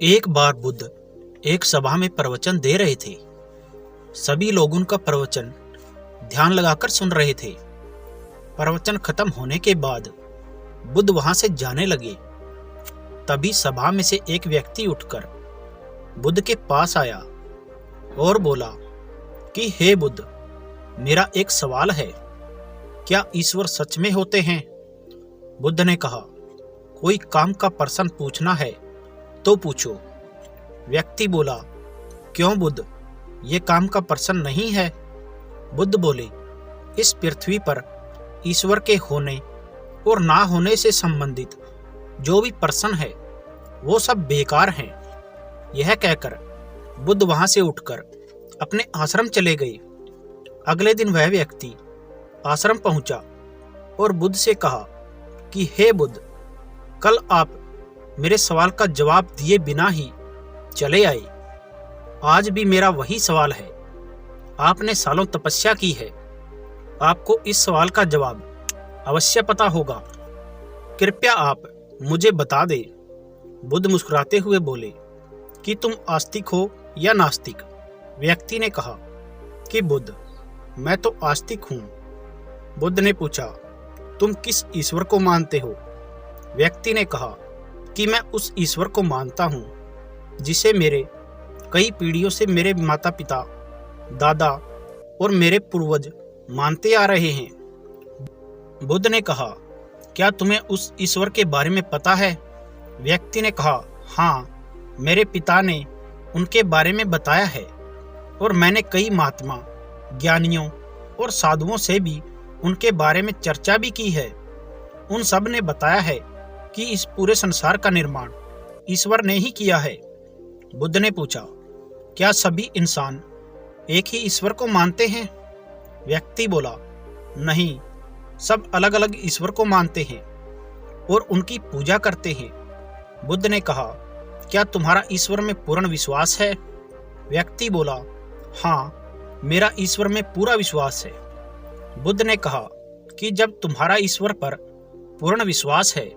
एक बार बुद्ध एक सभा में प्रवचन दे रहे थे। सभी लोग उनका प्रवचन ध्यान लगाकर सुन रहे थे। प्रवचन खत्म होने के बाद बुद्ध वहां से जाने लगे। तभी सभा में से एक व्यक्ति उठकर बुद्ध के पास आया और बोला कि हे बुद्ध, मेरा एक सवाल है, क्या ईश्वर सच में होते हैं? बुद्ध ने कहा, कोई काम का प्रश्न पूछना है तो पूछो। व्यक्ति बोला, क्यों बुद्ध, ये काम का प्रश्न नहीं है? बुद्ध बोले, इस पृथ्वी पर ईश्वर के होने और ना होने से संबंधित जो भी प्रश्न है वो सब बेकार हैं। यह कहकर बुद्ध वहां से उठकर अपने आश्रम चले गए। अगले दिन वह व्यक्ति आश्रम पहुंचा और बुद्ध से कहा कि हे बुद्ध, कल आप मेरे सवाल का जवाब दिए बिना ही चले आए। आज भी मेरा वही सवाल है। आपने सालों तपस्या की है, आपको इस सवाल का जवाब अवश्य पता होगा। कृपया आप मुझे बता दें। बुद्ध मुस्कुराते हुए बोले कि तुम आस्तिक हो या नास्तिक? व्यक्ति ने कहा कि बुद्ध, मैं तो आस्तिक हूं। बुद्ध ने पूछा, तुम किस ईश्वर को मानते हो? व्यक्ति ने कहा कि मैं उस ईश्वर को मानता हूं जिसे मेरे कई पीढ़ियों से मेरे माता पिता, दादा और मेरे पूर्वज मानते आ रहे हैं। बुद्ध ने कहा, क्या तुम्हें उस ईश्वर के बारे में पता है? व्यक्ति ने कहा, हाँ, मेरे पिता ने उनके बारे में बताया है और मैंने कई महात्मा, ज्ञानियों और साधुओं से भी उनके बारे में चर्चा भी की है। उन सब ने बताया है कि इस पूरे संसार का निर्माण ईश्वर ने ही किया है। बुद्ध ने पूछा, क्या सभी इंसान एक ही ईश्वर को मानते हैं? व्यक्ति बोला, नहीं, सब अलग अलग ईश्वर को मानते हैं और उनकी पूजा करते हैं। बुद्ध ने कहा, क्या तुम्हारा ईश्वर में पूर्ण विश्वास है? व्यक्ति बोला, हाँ, मेरा ईश्वर में पूरा विश्वास है। बुद्ध ने कहा कि जब तुम्हारा ईश्वर पर पूर्ण विश्वास है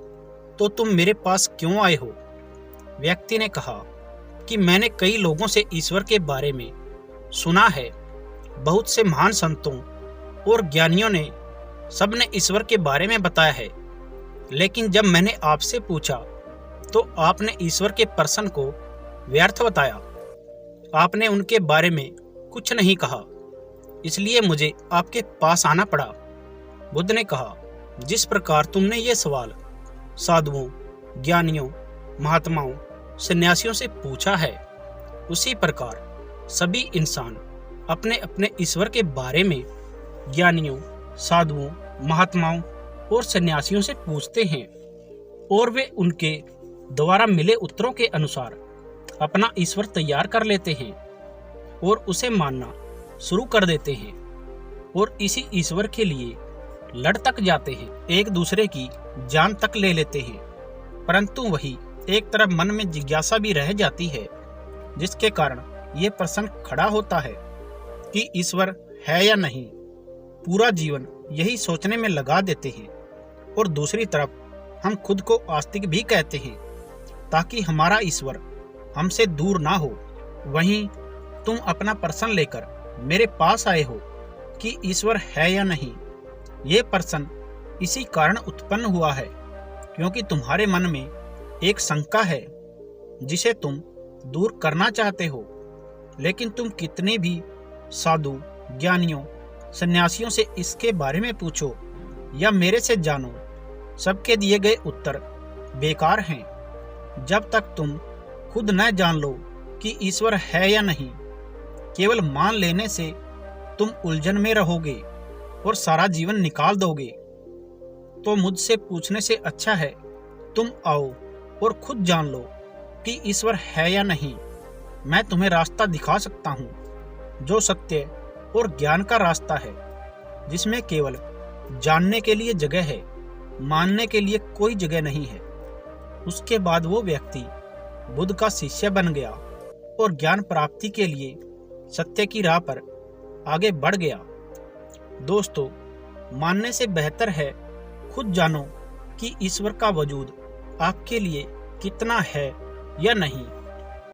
तो तुम मेरे पास क्यों आए हो? व्यक्ति ने कहा कि मैंने कई लोगों से ईश्वर के बारे में सुना है। बहुत से महान संतों और ज्ञानियों ने सबने ईश्वर के बारे में बताया है, लेकिन जब मैंने आपसे पूछा तो आपने ईश्वर के प्रश्न को व्यर्थ बताया। आपने उनके बारे में कुछ नहीं कहा, इसलिए मुझे आपके पास आना पड़ा। बुद्ध ने कहा, जिस प्रकार तुमने ये सवाल साधुओं, ज्ञानियों, महात्माओं, सन्यासियों से पूछा है, उसी प्रकार सभी इंसान अपने अपने ईश्वर के बारे में ज्ञानियों, साधुओं, महात्माओं और सन्यासियों से पूछते हैं और वे उनके द्वारा मिले उत्तरों के अनुसार अपना ईश्वर तैयार कर लेते हैं और उसे मानना शुरू कर देते हैं और इसी ईश्वर के लिए लड़ तक जाते हैं, एक दूसरे की जान तक ले लेते हैं। परंतु वही एक तरफ मन में जिज्ञासा भी रह जाती है, जिसके कारण ये प्रश्न खड़ा होता है कि ईश्वर है या नहीं। पूरा जीवन यही सोचने में लगा देते हैं और दूसरी तरफ हम खुद को आस्तिक भी कहते हैं ताकि हमारा ईश्वर हमसे दूर ना हो। वहीं तुम अपना प्रश्न लेकर मेरे पास आए हो कि ईश्वर है या नहीं। ये प्रश्न इसी कारण उत्पन्न हुआ है क्योंकि तुम्हारे मन में एक शंका है जिसे तुम दूर करना चाहते हो। लेकिन तुम कितने भी साधु, ज्ञानियों, सन्यासियों से इसके बारे में पूछो या मेरे से जानो, सबके दिए गए उत्तर बेकार हैं। जब तक तुम खुद न जान लो कि ईश्वर है या नहीं, केवल मान लेने से तुम उलझन में रहोगे और सारा जीवन निकाल दोगे। तो मुझसे पूछने से अच्छा है तुम आओ और खुद जान लो कि ईश्वर है या नहीं। मैं तुम्हें रास्ता दिखा सकता हूँ जो सत्य और ज्ञान का रास्ता है, जिसमें केवल जानने के लिए जगह है, मानने के लिए कोई जगह नहीं है। उसके बाद वो व्यक्ति बुद्ध का शिष्य बन गया और ज्ञान प्राप्ति के लिए सत्य की राह पर आगे बढ़ गया। दोस्तों, मानने से बेहतर है खुद जानो कि ईश्वर का वजूद आपके लिए कितना है या नहीं।